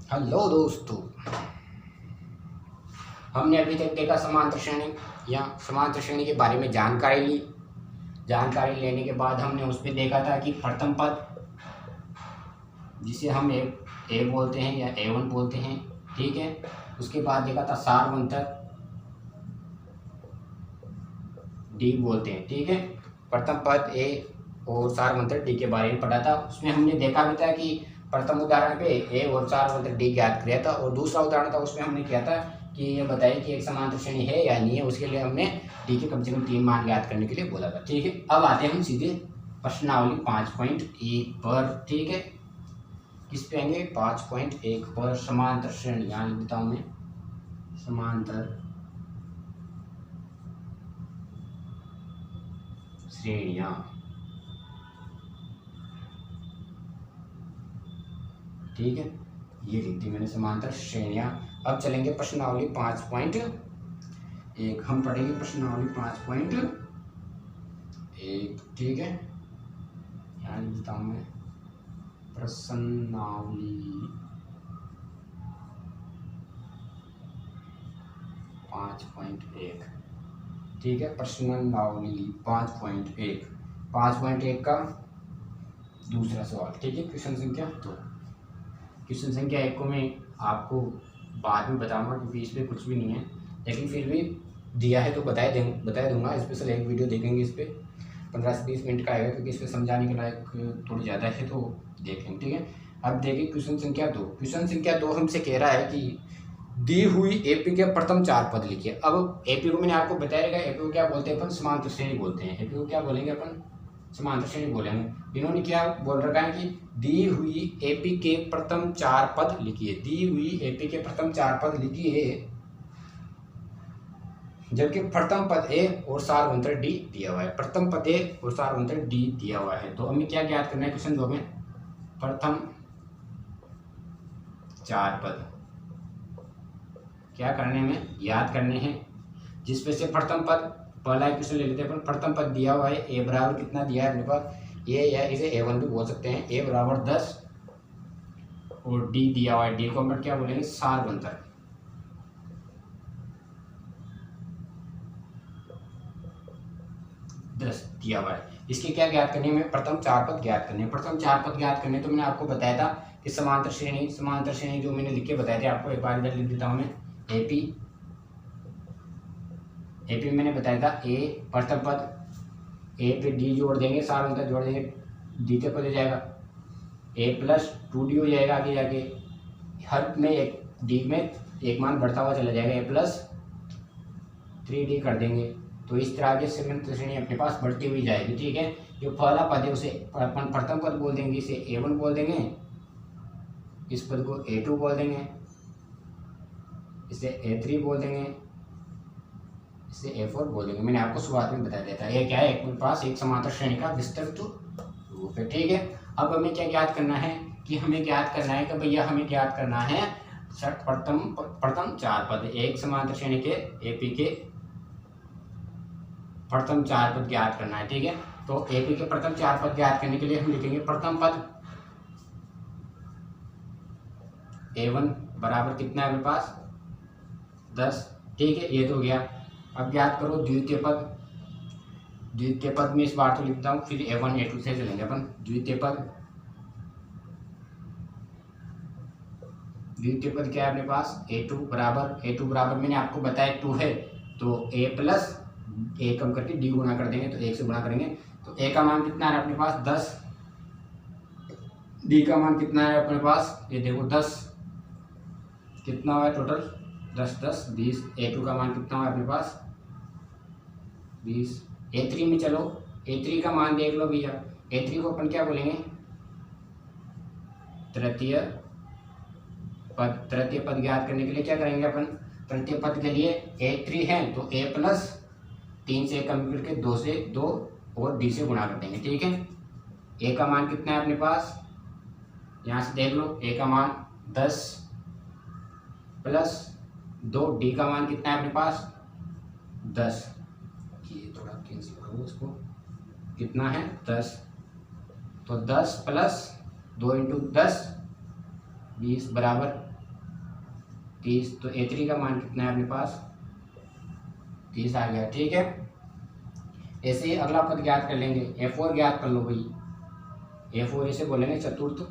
Hello दोस्तों, हमने अभी तक देखा समांतर श्रेणी या समांतर श्रेणी के बारे में जानकारी ली। जानकारी लेने के बाद हमने उसमें देखा था कि प्रथम पद जिसे हम ए बोलते हैं या A1 बोलते हैं, ठीक है। उसके बाद देखा था सार्वंतर डी बोलते हैं, ठीक है। प्रथम पद ए और सार्वंतर डी के बारे में पढ़ा था। उसमें हमने देखा भी था कि प्रथम उदाहरण पे ए और सार्वंतर डी ज्ञात किया था, और दूसरा उदाहरण था उसमें हमने किया था कि ये बताइए कि एक समांतर श्रेणी है या नहीं है। उसके लिए हमने डी के कम से कम 3 मान ज्ञात करने के लिए बोला था, ठीक है। अब आते हैं हम सीधे प्रश्नावली 5.1 पर, ठीक है। किस पे आएंगे? 5.1 पर समांतर श्रेणी, यानी बताऊं मैं समांतर श्रेणियां, ठीक है। ये लिख दी मैंने समांतर श्रेणियां। अब चलेंगे प्रश्नावली 5.1, हम पढ़ेंगे प्रश्नावली 5.1, ठीक है। यहाँ लिख देता हूँ मैं प्रश्नावली 5.1, ठीक है। प्रश्नावली 5.1 का दूसरा सवाल, ठीक है। क्वेश्चन संख्या 2। क्वेश्चन संख्या 1 को मैं आपको बाद में बताऊंगा क्योंकि इस पर कुछ भी नहीं है, लेकिन फिर भी दिया है तो बता दूंगा। स्पेशल एक वीडियो देखेंगे इस पर, 15 से 20 मिनट का आएगा, क्योंकि इस पर समझाने के लायक थोड़ी ज़्यादा है, तो देखेंगे, ठीक है। अब देखिए क्वेश्चन संख्या 2। क्वेश्चन संख्या 2 हमसे कह रहा है कि दी हुई एपी के प्रथम 4 पद लिखिए। अब एपी को मैंने आपको बताया, एपी को क्या बोलते हैं अपन? समांतर श्रेणी बोलते हैं। एपी को क्या बोलेंगे अपन? समांतर श्रेणी बोलेंगे। इन्होंने क्या बोल रखा है कि दी हुई एपी के प्रथम 4 पद लिखिए। दी हुई एपी के प्रथम 4 पद लिखिए, जबकि प्रथम पद ए और सार्वंतर डी दिया हुआ है। प्रथम पद ए और सार्वंतर डी दिया हुआ है, तो हमें क्या ज्ञात करना है? क्वेश्चन 2 में प्रथम 4 पद क्या करने में याद करने हैं, जिसमें से प्रथम पद, पहला क्वेश्चन ले लेते हैं। प्रथम पद दिया हुआ है ए बराबर कितना दिया है अपने पास? ए, या इसे A1 भी बोल सकते हैं। ए बराबर 10 और डी दिया हुआ है, डी को हम क्या बोलेंगे? सार्वंतर। दिया हुआ है, इसके क्या ज्ञात करनी है? प्रथम 4 पद ज्ञात करने। प्रथम 4 पद ज्ञात करने तो मैंने आपको बताया था कि समांतर श्रेणी जो मैंने लिख के बताए थे आपको, एक बार इधर लिख देता हूं मैं। एपी मैंने बताया था ए प्रथम पद, ए पे डी जोड़ देंगे, सार्वंतर जोड़ देंगे, द्वितीय पद हो जाएगा ए प्लस 2D हो जाएगा। आगे जाके हर में एक डी में एक मान बढ़ता हुआ चला जाएगा, ए प्लस 3D कर देंगे। तो इस तरह के समांतर श्रेणी अपने पास बढ़ती हुई जाएगी, ठीक है। जो पहला पद है उसे अपन प्रथम पद बोल देंगे, इसे A1 बोल देंगे। इस पद को A2 बोल देंगे, इसे A3 बोल देंगे, इसे A4 बोल देंगे। मैंने आपको शुरुआत में बता दिया था। ये क्या है? एक पास एक समांतर श्रेणी का विस्तृत रूप है, ठीक है। अब हमें क्या ज्ञात करना है? कि हमें ज्ञात करना है कि भैया हमें ज्ञात करना है प्रथम 4 पद, एक समांतर श्रेणी के एपी के प्रथम 4 पद ज्ञात करना है, ठीक है। तो एपी के प्रथम 4 पद ज्ञात करने के लिए हम लिखेंगे प्रथम पद A1 बराबर कितना है अपने पास? 10, ठीक है। ये तो हो गया। अब ज्ञात करो द्वितीय पद। द्वितीय पद में इस बार तो लिखता हूँ, फिर A1 A2 से चलेंगे अपन। द्वितीय पद क्या है अपने पास? A2 बराबर मैंने आपको बताया 2 है, तो A प्लस ए कम करके डी गुणा कर देंगे, तो 1 से गुणा करेंगे। तो ए का मान कितना है अपने पास? 10। डी का मान कितना है अपने पास? ये देखो 10। कितना हुआ टोटल? 10 10 20। A2 का मान कितना हुआ अपने पास? 20। A3 में चलो, A3 का मान देख लो भैया। A3 को अपन क्या बोलेंगे? तृतीय पद ज्ञात करने के लिए क्या करेंगे अपन? तृतीय पद के लिए A3 है तो A प्लस 3 से कम करके 2 से 2 और D से गुणा कर देंगे, ठीक है। A का मान कितना है अपने पास? यहाँ से देख लो, A का मान 10 प्लस 2, D का मान कितना है अपने पास? 10। ये थोड़ा कैंसिल करो इसको, कितना है? 10। तो 10 प्लस 2 इंटू 10 20 बराबर 30, तो A3 का मान कितना है अपने पास 30 आ गया। ठीक है, ऐसे ही अगला पद ज्ञात कर लेंगे। A4 ज्ञात कर लो भाई। A4 इसे बोलेंगे चतुर्थ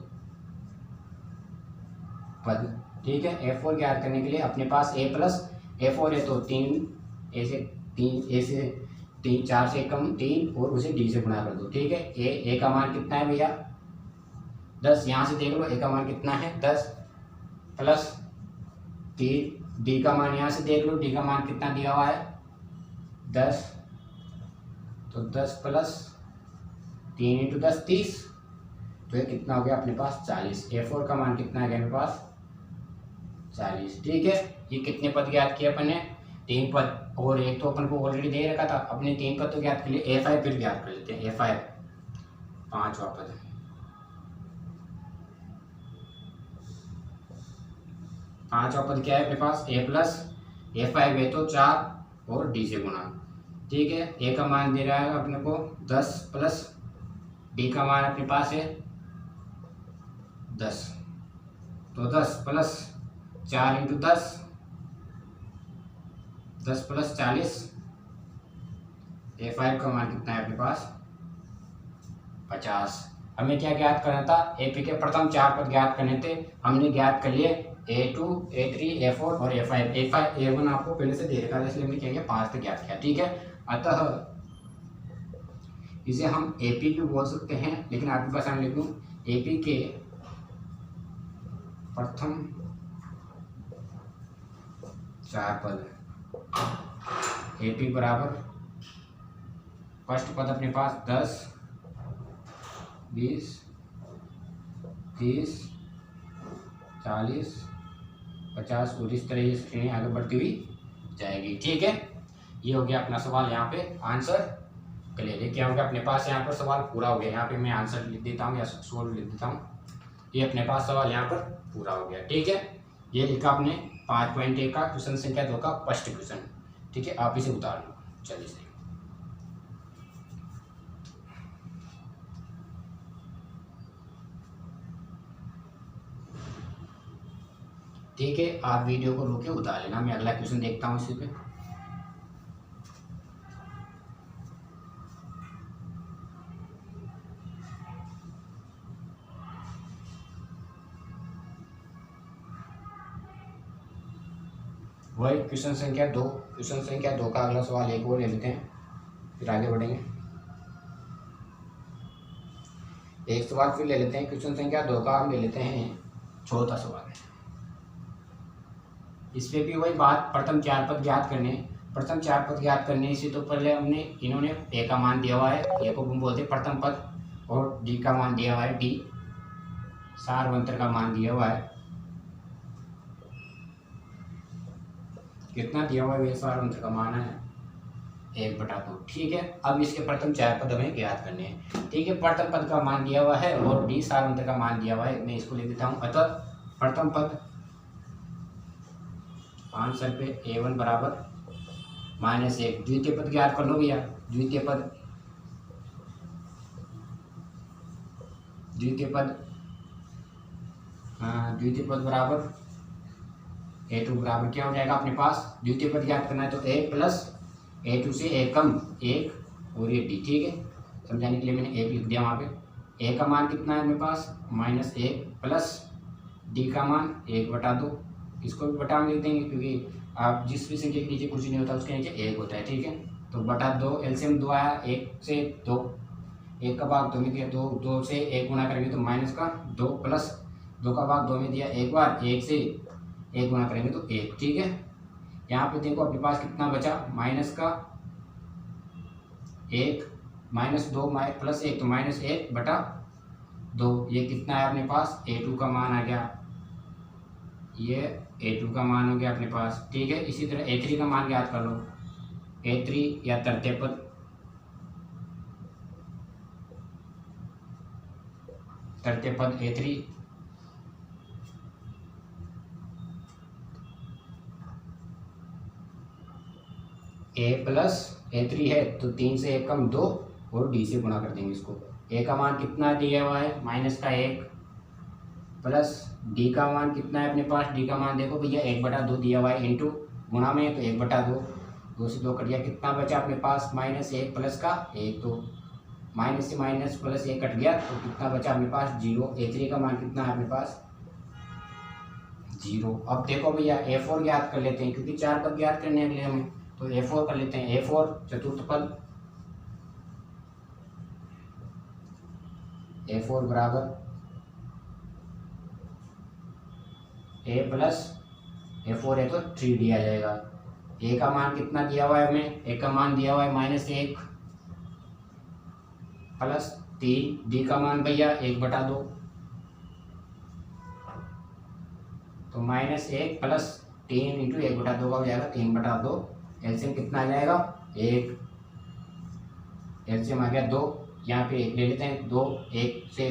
पद। ठीक है, A4 ज्ञात करने के लिए अपने पास A प्लस A4 है तो 3 ऐसे 4 से कम 3 और उसे D से गुणा कर दो। ठीक है, A का मान कितना है भैया 10, यहाँ से देख लो A का मान कितना है 10 प्लस 3 D का मान यहाँ से देख लो D का मान कितना दिया हुआ है 10, तो 10 प्लस 3 इंटू 10 30, तो ये कितना हो गया अपने पास 40। A4 का मान कितना है मेरे पास 40। ठीक है, ये कितने पद ज्ञात किए अपन ने 3 पद, और एक तो अपन को ऑलरेडी दे रखा था। अपने 3 पद तो ज्ञात कर लिए। A5 फिर ज्ञात कर लेते हैं। A5 5वां पद, पांचवा पद क्या है अपने पास A प्लस A5 है तो 4 और D से गुणा। ठीक है, A का मान दे रहा है अपने को 10 प्लस D का मान अपने पास है 10, तो 10 प्लस 4 इंटू 10 10 प्लस 40। A5 का मान कितना है अपने पास 50। हमें क्या ज्ञात करना था AP के प्रथम 4 पद ज्ञात करने थे। हमने ज्ञात कर लिए A2 A3 A4 और A5। A1 आपको पहले से दे रखा था इसलिए हमने क्या किया 5 तक ज्ञात किया। ठीक है, अतः इसे हम AP भी बोल सकते हैं, लेकिन आपके पास हम लिख दूँ AP के प्रथम 4 पद। AP बराबर फर्स्ट पद अपने पास 10 20 30 40 50 और इस तरह ये श्रेणी आगे बढ़ती हुई जाएगी। ठीक है, ये हो गया अपना सवाल। यहाँ पे आंसर क्लियर है। क्या हो गया अपने पास यहाँ पर सवाल पूरा हो गया। यहाँ पे मैं आंसर लिख देता हूँ या सोल्व लिख देता हूँ। ये अपने पास सवाल यहाँ पर पूरा हो गया। ठीक है, ये लिखा आपने 5.1 का क्वेश्चन संख्या 2 का फर्स्ट क्वेश्चन। ठीक है, आप इसे उतार लो। चलिए सही। ठीक है, आप वीडियो को रोके उतार लेना। मैं अगला क्वेश्चन देखता हूँ इसी पे। वही क्वेश्चन संख्या 2। क्वेश्चन संख्या 2 का अगला सवाल एक और ले लेते हैं, फिर आगे बढ़ेंगे। एक सवाल फिर ले लेते हैं। क्वेश्चन संख्या 2 का हम ले लेते हैं चौथा सवाल। इस पे भी वही बात, प्रथम 4 पद ज्ञात करने। प्रथम 4 पद ज्ञात करने से तो पहले हमने इन्होंने A का मान दिया हुआ है, A को हम बोलते हैं प्रथम पद, और D का मान दिया हुआ है D, सारवंतर का मान दिया हुआ है कितना दिया हुआ है, सारवंतर का मान है 1/2। ठीक है, अब इसके प्रथम 4 पद हमें ज्ञात करने हैं। ठीक है, प्रथम पद का मान दिया हुआ है और D सारवंतर का मान दिया हुआ है। मैं इसको लिख देता हूँ। अतः प्रथम पद आंसर पे A1 बराबर -1। द्वितीय पद ज्ञात कर लो भैया। द्वितीय पद बराबर A2 बराबर क्या हो जाएगा अपने पास। द्वितीय पद ज्ञात करना है तो A प्लस A2 से A कम 1 और ये D। ठीक है, समझाने के लिए मैंने 1 लिख दिया वहाँ पे। A का मान कितना है मेरे पास -1 प्लस D का मान 1/2। इसको भी बटा में लिख देंगे, क्योंकि आप जिस भी संख्या के नीचे कुछ नहीं होता उसके नीचे 1 होता है। ठीक है, तो बटा 2 एलसीएम 2 आया, 1 से 2, 1 का भाग 2 में दिया, 2 से 1 गुना करेंगे तो माइनस का 2 प्लस 2 का भाग 2 में दिया एक बार, 1 से 1 गुना करेंगे तो 1। ठीक है, यहाँ पे देखो अपने पास कितना बचा माइनस का 1 -2 प्लस 1 तो -1/2। ये कितना है अपने पास A2 का मान आ गया। ये A2 का मान हो गया अपने पास। ठीक है, इसी तरह A3 का मान ज्ञात कर लो। A3 या तृतीय पद A3 A प्लस A3 है तो 3 से 1 कम 2 और D से गुणा कर देंगे इसको। A का मान कितना दिया हुआ है -1 प्लस डी का मान कितना है अपने पास, डी का मान देखो भैया 1/2 दिया हुआ है, इंटू गुणा में तो 1/2, 2 से 2 कट गया, कितना बचा अपने पास -1 प्लस का 1, तो माइनस से माइनस प्लस 1 कट गया, तो कितना बचा अपने पास 0। A3 का मान कितना है अपने पास 0। अब देखो भैया A4 ज्ञात कर लेते हैं, क्योंकि 4 पद ज्ञात करने के लिए हमें, तो A4 कर लेते हैं। A4 चतुर्थ पद, A4 बराबर A प्लस A4 है तो 3 दिया जाएगा। A का मान कितना दिया हुआ है हमें, A का मान दिया हुआ है -1 प्लस 3, D का मान भैया 1/2, तो -1 प्लस 3 इंटू 1/2 का हो जाएगा 3/2। एलसीएम कितना आ जाएगा 1, एलसीएम आ गया 2, यहाँ पे 1 ले लेते हैं, 2, 1 से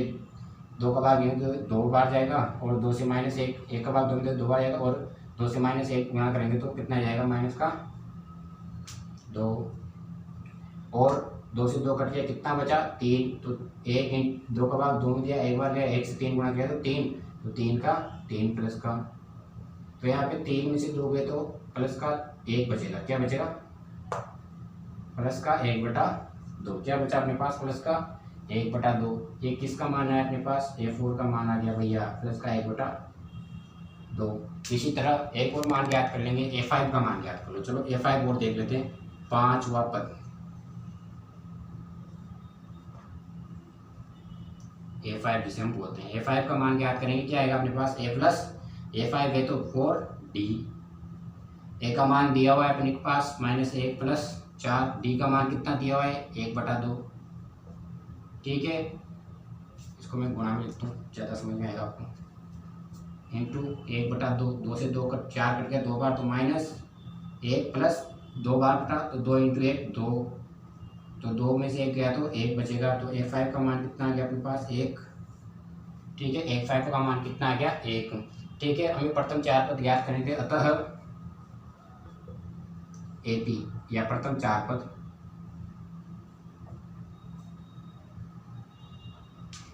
2 का भाग तो 2 बार जाएगा, और 2 से -1, 1 का भाग 2 में 2 बार जाएगा, और 2 से -1 गुणा करेंगे तो कितना जाएगा -2, और 2 से 2 कट गया, कितना बचा 3, तो 1 2 का भाग 2 में दिया, 1 बार गया, 1 से 3 गुणा किया तो 3, तो 3 का 3 प्लस का, तो यहाँ पे 3 में से 2 गए तो प्लस का 1 बचेगा, क्या बचेगा प्लस का 1/2, क्या बचा अपने पास प्लस का 1/2। ये किसका मान है अपने पास, A4 का मान आ गया भैया प्लस का 1/2। इसी तरह एक और मान ज्ञात कर लेंगे, A5 का मान ज्ञात कर लो। चलो A5 और देख लेते हैं, 5वां पद, A5 जिसे हम बोलते हैं, A5 का मान ज्ञात करेंगे, क्या आएगा अपने पास A प्लस A5 है तो 4D, A का मान दिया हुआ है अपने पास -1 प्लस 4, D का मान कितना दिया हुआ है 1/2, ठीक है, इसको मैं गुणा में लिखता हूँ, ज़्यादा समझ में आएगा आपको, इंटू 1/2, 2 से 2 कट 4 कट गया 2 बार, तो -1 प्लस 2 बार बटा, तो 2 इंटू 1 2, तो 2 में से 1 गया तो 1 बचेगा, तो A5 का मान कितना आ गया अपने पास 1, ठीक है, A5 का मान कितना आ गया 1, ठीक है। हमें प्रथम 4 पद ज्ञात करेंगे, अतः AP या प्रथम 4 पद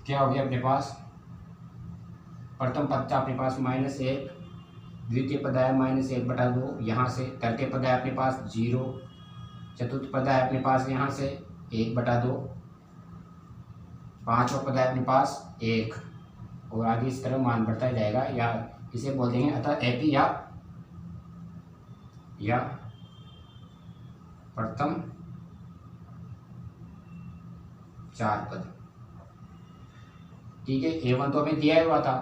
क्या हो गया अपने पास, प्रथम पद था अपने पास -1, द्वितीय पद आया -1/2, यहाँ से तृतीय पद है अपने पास 0, चतुर्थ पद है अपने पास यहाँ से 1/2, पांचवा पद है अपने पास 1, और आगे इस तरह मान बढ़ता जाएगा, या इसे बोल देंगे अतः AP या प्रथम 4 पद, ठीक है। A1 तो हमें दिया हुआ था,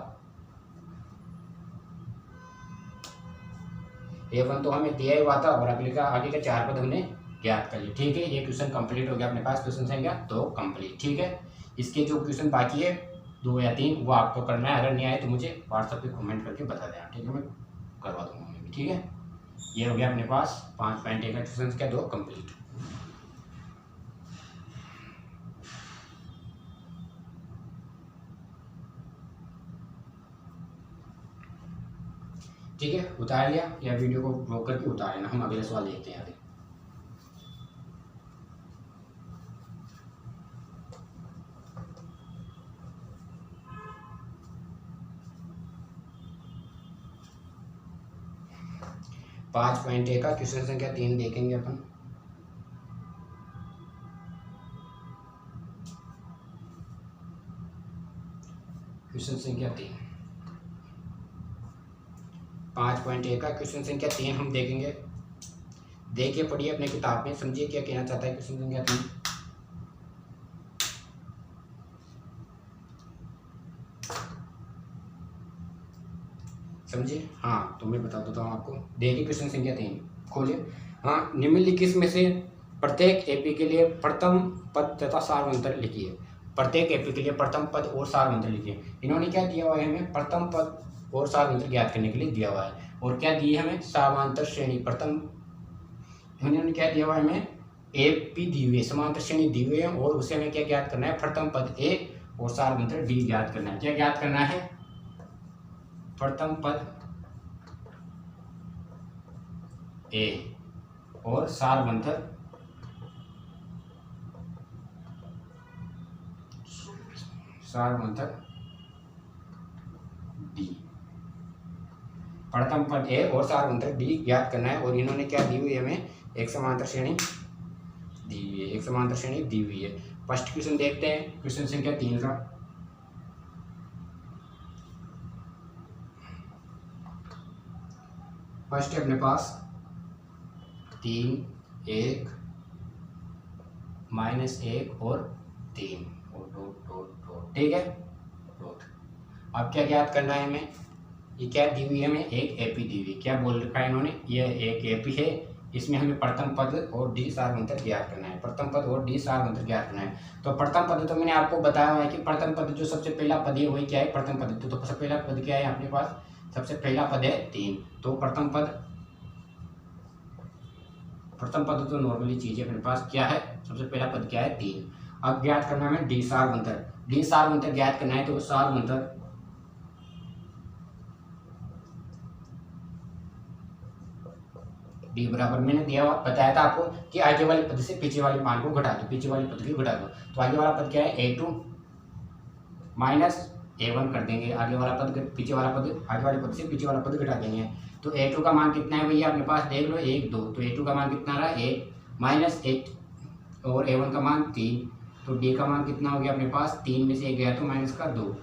A1 तो हमें दिया हुआ था, और आगे का 4 पद हमने ज्ञात कर लिए, ठीक है। ये क्वेश्चन कंप्लीट हो गया अपने पास, क्वेश्चन संख्या 2 कंप्लीट, ठीक है। इसके जो क्वेश्चन बाकी है 2 या 3 वो आपको करना है, अगर नहीं आए तो मुझे व्हाट्सएप पे कमेंट करके बता देना, ठीक है, मैं करवा दूंगा मैं भी, ठीक है। ये हो गया अपने पास 5.1 का क्वेश्चन संख्या 2 कंप्लीट। ठीक है, उतार लिया, या वीडियो को रोक करके उतार लेना, हम अगले सवाल देखते हैं आगे। पाँच पॉइंट ए का क्वेश्चन संख्या 3 देखेंगे अपन। क्वेश्चन संख्या 3, 5.1 का क्वेश्चन संख्या 3 हम देखेंगे। देखिए पढ़िए अपने किताब में, समझिए क्या कहना चाहता है क्वेश्चन संख्या 3। समझिए, हाँ तो मैं बता देता हूँ आपको। देखिए क्वेश्चन संख्या 3 खोलिए। हाँ, निम्नलिखित में से प्रत्येक एपी के लिए प्रथम पद तथा सार्वंतर लिखिए। प्रत्येक एपी के लिए प्रथम पद और सार्वंतर लिखिए। इन्होंने क्या दिया हुआ है हमें, प्रथम पद और सार्वंतर ज्ञात करने के लिए दिया हुआ है, और क्या दी है हमें, समांतर श्रेणी प्रथम। इन्होंने क्या दिया हुआ है हमें, एपी दी हुई है, समांतर श्रेणी दी हुई है, और उसे हमें क्या ज्ञात करना है, प्रथम पद ए और सार्वंतर डी ज्ञात करना है। क्या ज्ञात करना है, प्रथम पद ए और सार्वंतर डी। प्रथम पद ए और सार्वभौमिक डी ज्ञात करना है। और इन्होंने क्या दी हुई है हमें, एक समांतर श्रेणी दी हुई है, एक समांतर श्रेणी दी हुई है। फर्स्ट क्वेश्चन देखते हैं, क्वेश्चन संख्या 3 का। फर्स्ट है अपने पास 3, 1, -1 और 3 और डॉट डॉट डॉट, ठीक है, डॉट। अब क्या ज्ञात करना है हमें, ये क्या दी हुई है हमें, एक एपी दी हुई। क्या बोल रखा है इन्होंने, ये एक एपी है, इसमें हमें प्रथम पद और डी सार्वभौमिक ज्ञात करना है, प्रथम पद और डी सार्वभौमिक ज्ञात करना है। तो प्रथम पद तो मैंने आपको बताया है कि प्रथम पद जो सबसे पहला पद है वही क्या है, प्रथम पद। तो सबसे पहला पद क्या है अपने पास, सबसे पहला पद है 3। तो प्रथम पद तो नॉर्मली चीज है अपने पास, क्या है, सबसे पहला पद क्या है, 3। अब ज्ञात करना है डी सार्वभौमिक, डी सार्वभौमिक ज्ञात करना है। तो सार्वभौमिक डी बराबर, मैंने बताया था आपको कि आगे वाले पद से पीछे वाले मान को घटा दो, पीछे वाले पद की घटा दो। तो आगे वाला पद क्या है, A2 - A1 कर देंगे। आगे वाला पद पीछे वाला पद, आगे वाले पद से पीछे वाला पद घटा देंगे। तो A2 का मान कितना है भैया अपने पास, देख लो 1, 2। तो A2 का मान कितना रहा, 1 -1 और A1 का मान 3। तो D का मान कितना हो गया अपने पास, 3 में से 1 गया तो -2।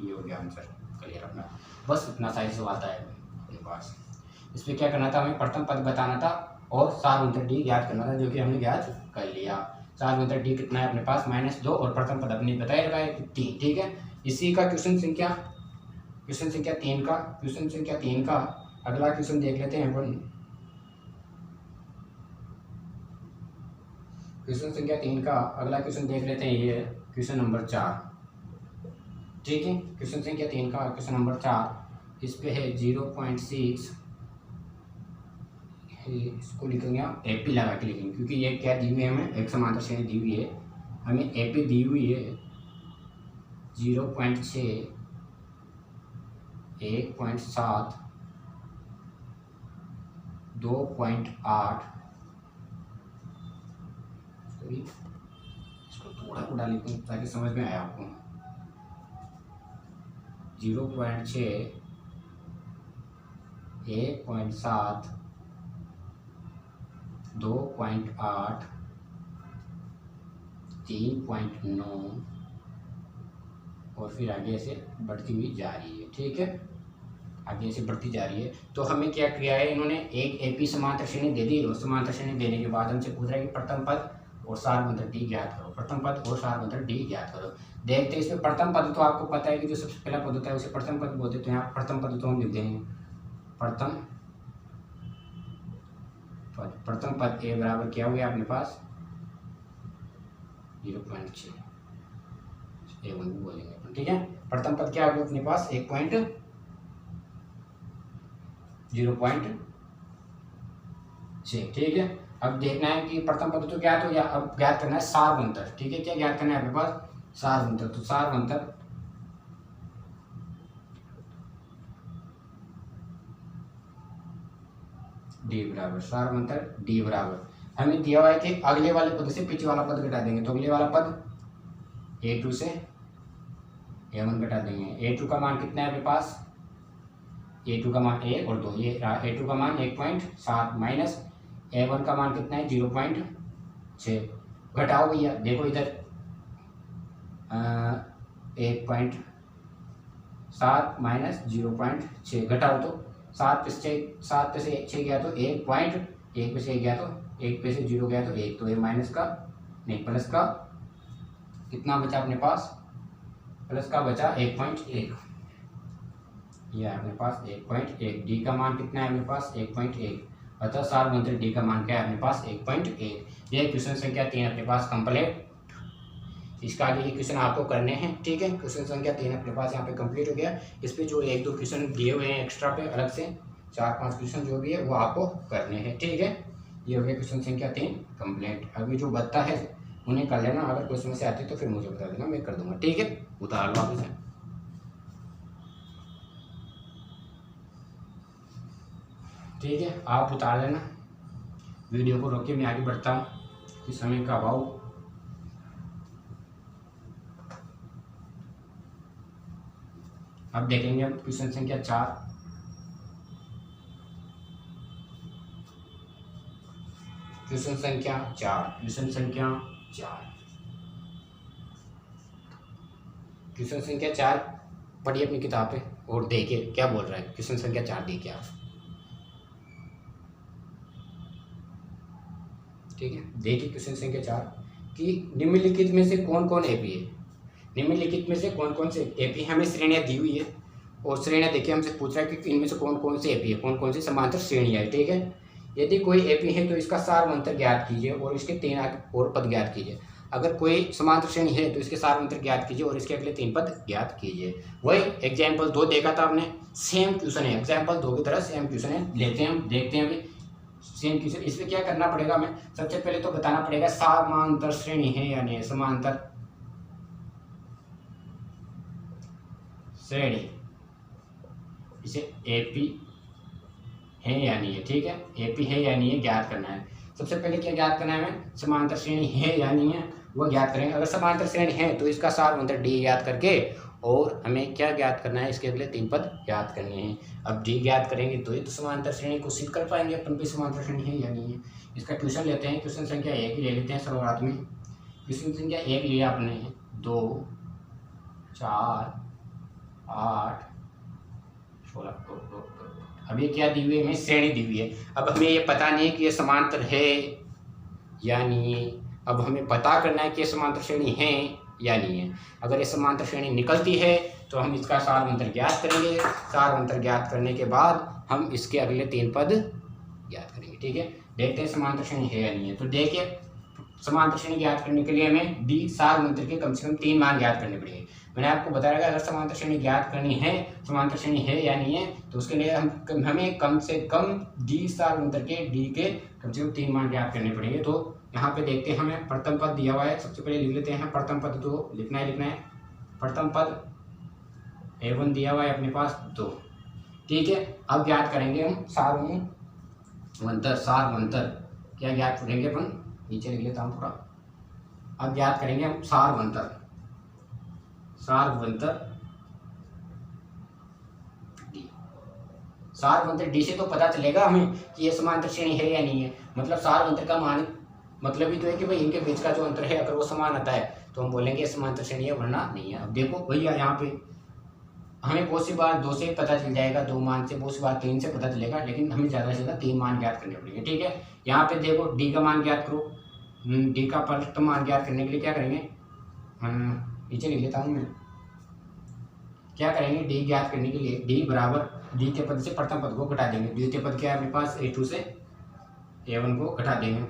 ये हो गया आंसर, क्लियर अपना। बस इतना साइज सवाल था अपने पास। इसमें क्या करना था, हमें प्रथम पद बताना था और सार्वभौमिक डी ज्ञात करना था, जो कि हमने ज्ञात कर लिया। सार्वभौमिक डी कितना है अपने पास, -2 और प्रथम पद अपने बताया रखा है 3, ठीक है। इसी का क्वेश्चन संख्या 3 का अगला क्वेश्चन देख लेते हैं अपन। क्वेश्चन संख्या 3 का अगला क्वेश्चन देख लेते हैं, ये क्वेश्चन नंबर 4, ठीक है। क्वेश्चन संख्या 3 का क्वेश्चन नंबर 4, इस पे है 0.6, इसको लिखेंगे आप एपी लगा के लिखेंगे, क्योंकि ये क्या दी हुई है हमें, एक समांतर श्रेणी दी हुई है, हमें एपी दी हुई है 0.6, 1.7, 2.8, इसको थोड़ा थोड़ा लिखूँ ताकि समझ में आए आपको। 0.6, 1.7, 2.8, 3.9 और फिर आगे से बढ़ती हुई जा रही है, ठीक है, आगे से बढ़ती जा रही है। तो हमें क्या किया है इन्होंने, एक एपी समांतर श्रेणी दे दी, और समांतर श्रेणी देने के बाद हमसे पूछ रहा है कि प्रथम पद और सार्वभौमिक डी ज्ञात करो, प्रथम पद और सार्वभौमिक डी ज्ञात करो। देखते हैं इसमें प्रथम पद तो आपको पता है कि जो सबसे पहला पद होता है उसे प्रथम पद बोलते हैं। तो यहाँ प्रथम पद तो हम लिख देंगे, प्रथम पद ए बराबर क्या हुआ अपने पास, 0.6, A1 भी बोलेंगे अपन, ठीक है। प्रथम पद क्या होगा अपने पास, 0.6, ठीक है। अब देखना है कि प्रथम पद तो ज्ञात हो गया, अब ज्ञात करना है सार्वभौमिक, ठीक है। क्या ज्ञात करना है अपने पास, सार्वभौमिक। तो सार्वभौमिक डी बराबर, सार्वभौमिक डी बराबर, हमें दिया हुआ है कि अगले वाले पद से पीछे वाला पद घटा देंगे। तो अगले वाला पद A2 से A1 घटा देंगे। A2 का मान कितना है अपने पास, A2 का मान 1 और 2, ये A2 का मान 1.7 माइनस A1 का मान कितना है 0.6। घटाओ भैया, देखो इधर 1.7 माइनस 0.6 घटाओ, तो 7 पे से 6 गया तो 1 पे से 1 गया तो 1 पे से 0 गया तो 1, तो ये माइनस का नहीं प्लस का कितना बचा अपने पास, प्लस का बचा 1.1, यह है अपने पास 1.1। डी का मान कितना है अपने पास 1.1, अतः सार्वभौमिक डी का मान क्या है अपने पास 1.1। यह क्वेश्चन संख्या 3 अपने पास कंप्लीट। इसका आगे ये क्वेश्चन आपको करने हैं, ठीक है। क्वेश्चन संख्या 3 अपने पास यहाँ पे कंप्लीट हो गया। इस पे जो 1-2 क्वेश्चन दिए हुए हैं एक्स्ट्रा पे अलग से 4-5 क्वेश्चन जो भी है वो आपको करने हैं, ठीक है। ये हो गया क्वेश्चन संख्या 3 कंप्लीट। अभी जो बचता है उन्हें कर लेना, अगर क्वेश्चन से आते तो फिर मुझे बता देना, मैं कर दूंगा, ठीक है। उतार लो आप इसे, ठीक है, आप उतार लेना। वीडियो को रोक के मैं आगे बढ़ता हूँ कि समय का अभाव। अब देखेंगे हम क्वेश्चन संख्या 4। क्वेश्चन संख्या 4 क्वेश्चन संख्या 4 पढ़िए अपनी किताब पे और देखिए क्या बोल रहा है। क्वेश्चन संख्या 4 देखिए आप, ठीक है। देखिए क्वेश्चन संख्या 4 कि निम्नलिखित में से कौन कौन एपी है। निम्नलिखित में से कौन कौन से एपी, हमें श्रेणियां दी हुई है और श्रेणियां देखिए हमसे पूछ रहा है कि इनमें से कौन कौन से एपी है, कौन कौन सी समांतर श्रेणियां है, ठीक है। यदि कोई एपी है तो इसका सार्वंतर ज्ञात कीजिए और इसके 3 और पद ज्ञात कीजिए। अगर कोई समांतर श्रेणी है तो इसके सार्वंतर ज्ञात कीजिए और इसके अगले 3 पद ज्ञात कीजिए। वही एग्जाम्पल 2 देखा था आपने, सेम क्वेश्चन है, एग्जाम्पल 2 की तरह सेम क्वेश्चन है। लेते हैं हम, देखते हैं अभी सेम क्वेश्चन। इसमें क्या करना पड़ेगा हमें, सबसे पहले तो बताना पड़ेगा समांतर श्रेणी है या नहीं, समांतर श्रेणी इसे एपी है या नहीं है, ठीक है। एपी है या नहीं है ज्ञात करना है। सबसे पहले क्या ज्ञात करना है हमें, समांतर श्रेणी है या नहीं है वो ज्ञात करेंगे। अगर समांतर श्रेणी है तो इसका सार्वंतर डी ज्ञात करके और हमें क्या ज्ञात करना है, इसके अगले 3 पद ज्ञात करने हैं। अब डी ज्ञात करेंगे तो ये तो समांतर श्रेणी को सिद्ध कर पाएंगे अपन भी समांतर श्रेणी है या नहीं है। इसका ट्यूशन लेते हैं, क्वेश्चन संख्या 1 ही ले लेते हैं शुरुआत में। क्वेश्चन संख्या 1 लिया आपने 2 4 8 16। अब ये क्या दी हुई है, हमें श्रेणी दी हुई है। अब हमें ये पता नहीं है कि ये समांतर है या नहीं है। अब हमें पता करना है कि ये समांतर श्रेणी है या नहीं है। अगर ये समांतर श्रेणी निकलती है तो हम इसका सार्वंतर ज्ञात करेंगे। सार्वंतर ज्ञात करने के बाद हम इसके अगले 3 पद ज्ञात करेंगे, ठीक है। देखते हैं समांतर श्रेणी है या नहीं है। तो देखिए समांतर श्रेणी ज्ञात करने के लिए हमें डी सार्वंतर के कम से कम 3 मान ज्ञात करने पड़ेंगे। मैंने आपको बताया अगर समांतर श्रेणी ज्ञात करनी है, समांतर श्रेणी है या नहीं है, तो उसके लिए हमें कम से कम डी सार्वंतर के डी के कम से कम 3 मान ज्ञात करने पड़ेंगे। तो यहाँ पे देखते हैं हमें प्रथम पद दिया हुआ है, सबसे पहले लिख लेते हैं प्रथम पद। तो लिखना है प्रथम पद A1 दिया हुआ है अपने पास 2, ठीक है। अब ज्ञात करेंगे हम सार्वंतर क्या ज्ञात करेंगे अपन, नीचे लिख लेता हूँ थोड़ा। अब ज्ञात करेंगे हम सार्वंतर डी। सार्वंतर डी से तो पता चलेगा हमें कि ये समांतर श्रेणी है या नहीं है। मतलब सार्वंतर का मान मतलब ही तो है कि भाई इनके बीच का जो अंतर है अगर वो समान आता है तो हम बोलेंगे समांतर श्रेणी है, वरना नहीं है। अब देखो भैया यहाँ पे हमें बहुत सी बार 2 से पता चल जाएगा, 2 मान से, बहुत सी बार 3 से पता चलेगा, लेकिन हमें ज़्यादा से ज़्यादा 3 मान ज्ञात करने पड़ेंगे, ठीक है। यहाँ पे देखो डी का मान ज्ञात करो। डी का प्रथम मान ज्ञात करने के लिए क्या करेंगे, नीचे लिख लेता हूँ मैं। क्या करेंगे, डी ज्ञात करने के लिए डी बराबर द्वितीय पद से प्रथम पद को घटा देंगे। द्वितीय पद क्या है अपने पास, A2 से A1 को घटा देंगे।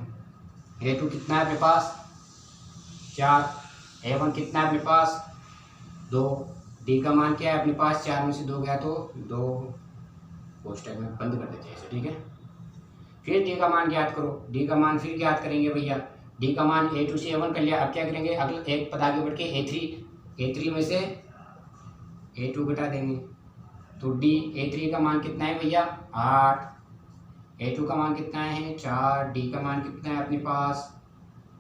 A2 कितना है अपने पास 4, A1 कितना है अपने पास 2, डी का मान क्या है अपने पास 4 में से 2 गया तो 2, कोष्टक में बंद कर देते हैं इसे, ठीक है। फिर डी का मान ज्ञात करो। डी का मान फिर ज्ञात करेंगे भैया। डी का मान A2 से A1 कर लिया। अब क्या करेंगे, अगले एक पद आगे बढ़ के A3 में से A2 घटा देंगे। तो A3 का मान कितना है भैया 8, A2 का मान कितना है 4, डी का मान कितना है अपने पास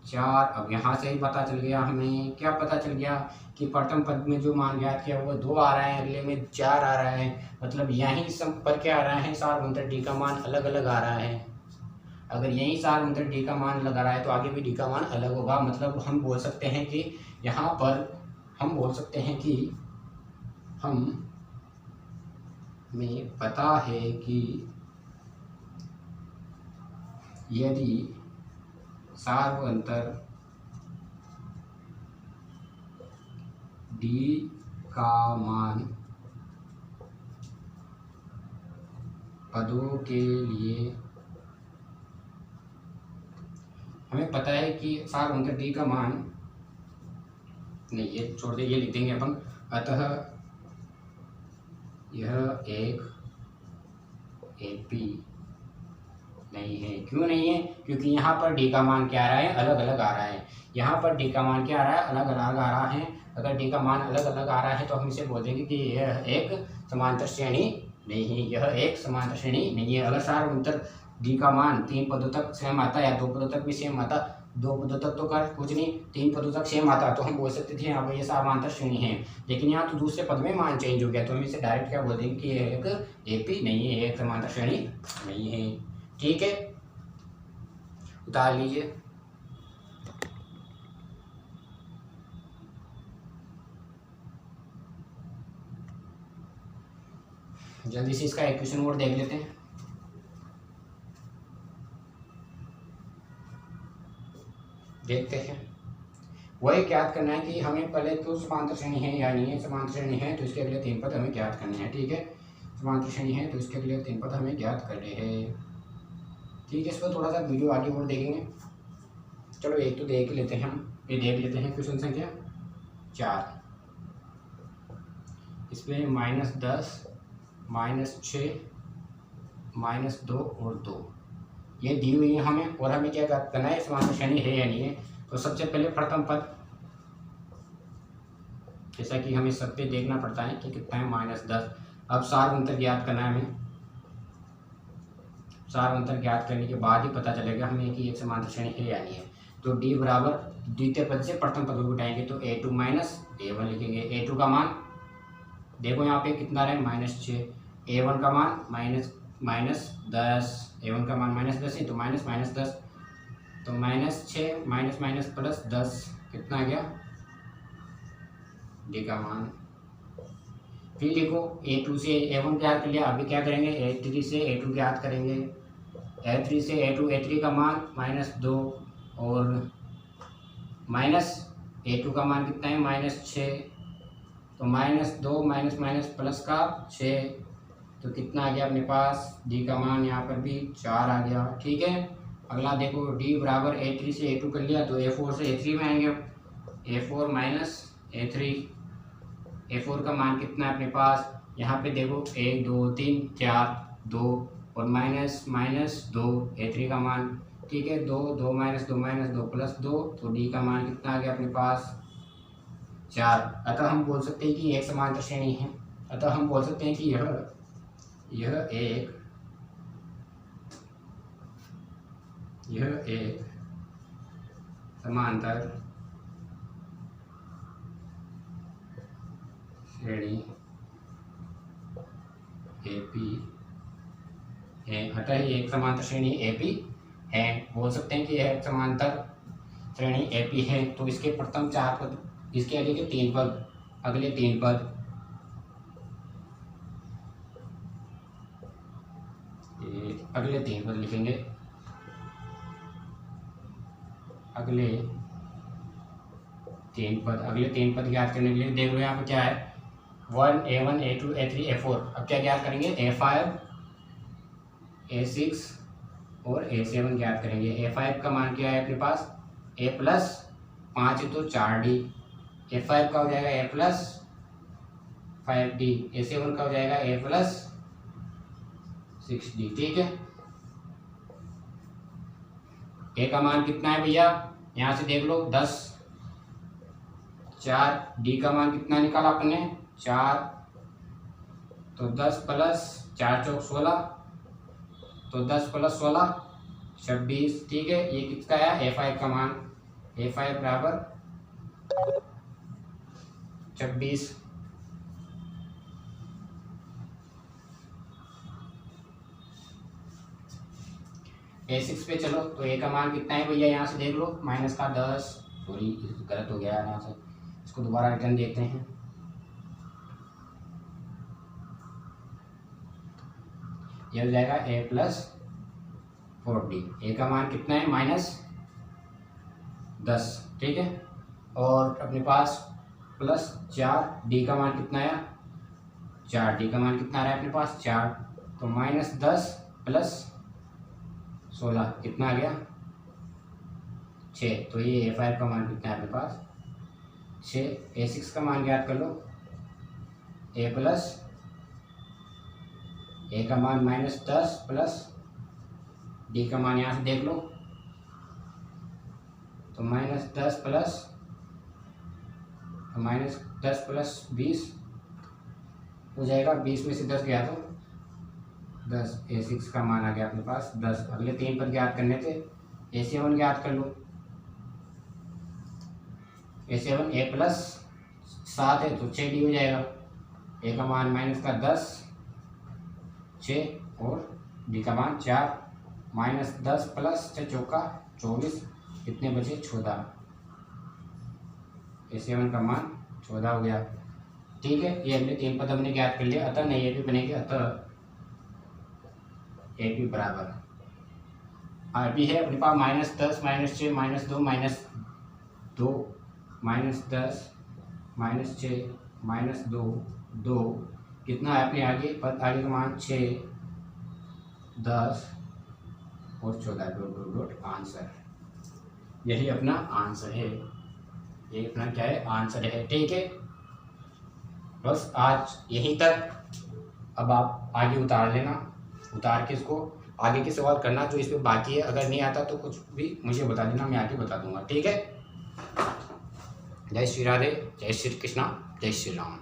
4। अब यहाँ से ही पता चल गया हमें, क्या पता चल गया कि प्रथम पद में जो मान ज्ञात किया वो 2 आ रहा है, अगले में 4 आ रहा है। मतलब यहीं सब पर क्या आ रहा है, सार्वंतर डी का मान अलग अलग आ रहा है। अगर यहीं सार्वंतर डी का मान अलग आ रहा है तो आगे भी डी का मान अलग होगा। मतलब हम बोल सकते हैं कि यहाँ पर हम बोल सकते हैं कि हमें पता है कि यदि सार्वंतर डी का मान पदों के लिए, हमें पता है कि सार्वंतर डी का मान नहीं, ये छोड़ दे, ये लिख देंगे अपन। अतः यह एक एपी नहीं है। क्यों नहीं है, क्योंकि यहाँ पर डी का मान क्या आ रहा है, अलग अलग आ रहा है। यहाँ पर डी का मान क्या आ रहा है, अलग अलग आ रहा है। अगर डी का मान अलग अलग आ रहा है तो हम इसे बोल देंगे कि यह एक समांतर श्रेणी नहीं है, यह एक समांतर श्रेणी नहीं है। अगर सार्वंतर डी का मान 3 पदों तक सेम आता है या 2 पदों तक भी सेम आता, दो पदों तक तो कर कुछ नहीं, तीन पदों तक सेम आता तो हम बोल सकते थे यहाँ पर ये समांतर श्रेणी है, लेकिन यहाँ तो दूसरे पद में मान चेंज हो गया तो हम इसे डायरेक्ट क्या बोल देंगे कि ये एक एपी नहीं है, एक समांतर श्रेणी नहीं है। ठीक है, उतार लीजिए। जल्दी से इसका इक्वेशन मोड देख लेते हैं। देखते हैं, वही ज्ञात करना है कि हमें पहले तो समांतर श्रेणी है या नहीं है। समांतर श्रेणी है तो इसके अगले तीन पद हमें ज्ञात करने हैं। ठीक है, समांतर श्रेणी है तो इसके अगले तीन पद हमें ज्ञात करने हैं। ठीक है, इस पर थोड़ा सा वीडियो आगे और देखेंगे। चलो एक तो देख लेते हैं हम, ये देख लेते हैं क्वेश्चन संख्या 4। इसमें -10 -6 -2 और 2 ये दी हुई है हमें, और हमें क्या करना है, समांतर श्रेणी है या नहीं है। तो सबसे पहले प्रथम पद, जैसा कि हमें सब पे देखना पड़ता है कि कितना है, -10। अब सार अंतर ज्ञात करना है हमें। सार अंतर ज्ञात करने के बाद ही पता चलेगा हमें कि एक समांतर श्रेणी है या नहीं है। तो d बराबर द्वितीय पद से प्रथम पद को घटाएंगे तो a2 - a1 लिखेंगे। a2 का मान देखो यहाँ पे कितना रहे, -6। a1 का मान -10, a1 का मान -10 है तो -10, तो -6 +10 कितना आ गया, d का मान। फिर देखो a2 से a1 ज्ञात कर लिया, अभी क्या करेंगे, a3 से a2 ज्ञात करेंगे। a3 से a2, a3 का मान -2 और a2 का मान कितना है, -6, तो -2 प्लस का 6, तो कितना आ गया अपने पास, d का मान यहाँ पर भी 4 आ गया। ठीक है, अगला देखो d बराबर a3 से a2 कर लिया तो a4 से a3 में आएंगे। a4 - a3, a4 का मान कितना है अपने पास, यहाँ पे देखो 1 2 3 4 2 और -2 a3 का मान। ठीक है, 2 2 -2 +2, तो d का मान कितना आ गया अपने पास, 4। अतः हम बोल सकते हैं कि एक समांतर श्रेणी है। अतः हम बोल सकते हैं कि यह एक समांतर श्रेणी एपी है। अतः एक समांतर श्रेणी एपी है, बोल सकते हैं कि यह एक समांतर श्रेणी एपी है। तो इसके प्रथम 4 पद, इसके आगे के 3 पद, अगले 3 पद, अगले 3 पद लिखेंगे। अगले 3 पद ज्ञात करने के लिए देख लो यहाँ पे क्या है, 1 a1 a2 a3 a4। अब क्या ज्ञात करेंगे, a5 a6 और a7 ज्ञात करेंगे। a5 का मान क्या है अपने पास, a प्लस 5 है तो 4d, a5 का हो जाएगा a प्लस 5d, a7 का हो जाएगा a प्लस 6d। ठीक है, a का मान कितना है भैया, यहाँ से देख लो 10, 4, d का मान कितना निकाला आपने, 4, तो 10 प्लस 4 चौक 16, तो 10 प्लस 16 26। ठीक है, ये किसका है, a5 का मान, a5 बराबर 26। a6 पे चलो, तो a का मान कितना है भैया, यहाँ से देख लो -10, सॉरी गलत हो गया यहाँ से, इसको दोबारा रिटर्न देखते हैं। ये हो जाएगा a प्लस 4d, a का मान कितना है, -10। ठीक है, और अपने पास प्लस 4, d का मान कितना है, 4, d का मान कितना आ रहा है अपने पास, 4, तो -10 प्लस 16 कितना आ गया, 6। तो ये a5 का मान कितना है अपने पास, 6। a6 का मान ज्ञात कर लो, a प्लस, a का मान -10 प्लस d का मान यहाँ से देख लो, तो -10 प्लस 20 हो जाएगा, 20 में से 10 गया तो 10, a6 का मान आ गया अपने पास 10। अगले 3 पर ज्ञात करने थे, a7 ज्ञात कर लो, A7 A प्लस 7 है तो 6D हो जाएगा। A का मान माइनस का 10 6 और D का मान 4 माइनस 10 प्लस 6 चौका 24 कितने बचे 14। A7 का मान 14 हो गया। ठीक है, ये अगले 3 पद हमने ज्ञात कर लिया। अतः नहीं ये भी बनेंगे। अतः ए पी बराबर आर पी है अपने पास minus 10 minus 6 minus 2 minus 2 minus 10 minus 6 minus 2 2 कितना है अपने आगे पद आगे का मान 6 10 और 14 डॉट डॉट डॉट आंसर। यही अपना आंसर है। ये अपना क्या है आंसर है। ठीक है, बस आज यहीं तक। अब आप आगे उतार लेना, उतार के इसको आगे के सवाल करना जो इसमें बाकी है। अगर नहीं आता तो कुछ भी मुझे बता देना, मैं आगे बता दूंगा। ठीक है, जय श्री राधे, जय श्री कृष्णा, जय श्री राम।